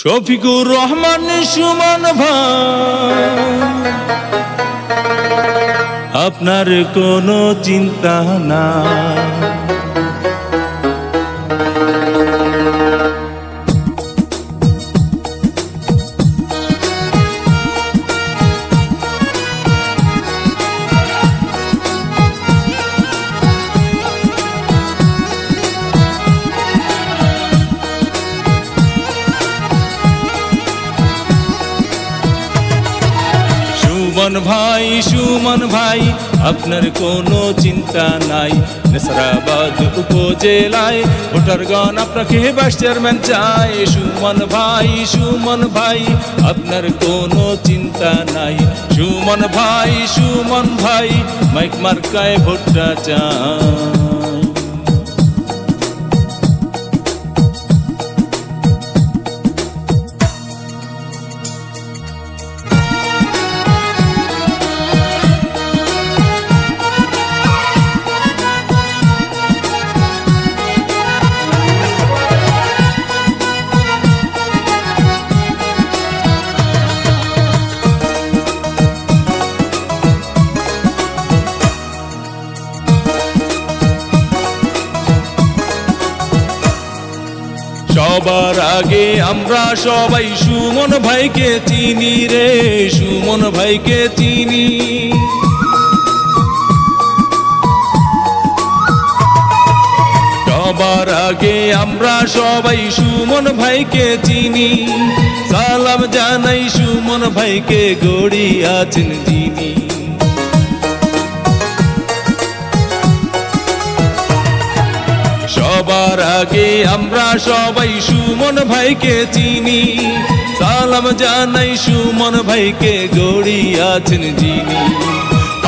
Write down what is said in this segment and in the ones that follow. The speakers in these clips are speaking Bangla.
শফিকুর রহমান সুমন ভাই, আপনার কোনো চিন্তা না। সুমন ভাই আপনার কোনো চিন্তা নাই। নেসরাবাদ উপজেলায় ভোটারগণ আপনাকে ভাইস চেয়ারম্যান চায়। সুমন ভাই আপনার কোনো চিন্তা নাই। সুমন ভাই মাইক মার্কায় ভোটটা চায়। সবার আগে আমরা সবাই সুমন ভাইকে চিনি রে, সুমন ভাইকে চিনি। সবার আগে আমরা সবাই সুমন ভাইকে চিনি। সালাম জানাই সুমন ভাইকে, গড়ি আছেন যিনি। সবার আগে আমরা সবাই সুমন ভাইকে চিনি। সালাম জানাই সুমন ভাইকে, গড়ি আছেন যিনি।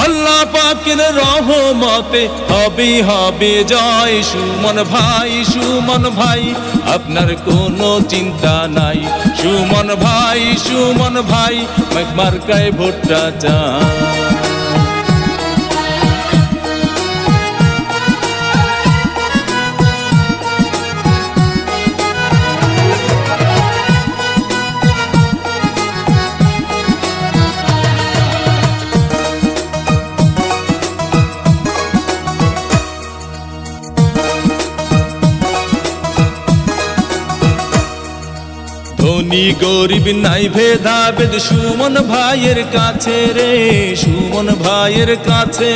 আল্লাহ পাকের রহমতে হবে জয়। সুমন ভাই আপনার কোনো চিন্তা নাই। সুমন ভাই মাইক মার্কায় ভোটটা চায়। ধনী গরিব নাই ভেদাভেদ সুমন ভাইয়ের কাছে রে, সুমন ভাইয়ের কাছে।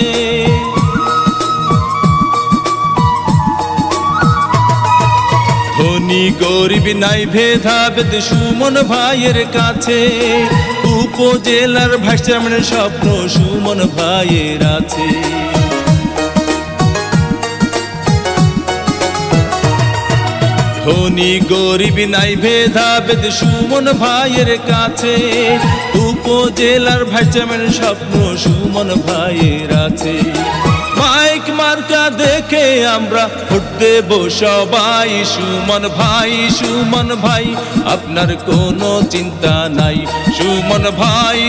ধনী গরিব নাই ভেদাভেদ সুমন ভাইয়ের কাছে। উপজেলার ভাইস চেয়ারম্যানের স্বপ্ন সুমন ভাইয়ের আছে। ধনী গরিব নাই ভেদাভেদ সুমন ভাইয়ের কাছে। উপজেলার ভাইস চেয়ারম্যানের স্বপ্ন সুমন ভাইয়ের আছে। মাইক মার্কা দেখে আমরা ভোট দেব সবাই। সুমন ভাই আপনার কোনো চিন্তা নাই। সুমন ভাই।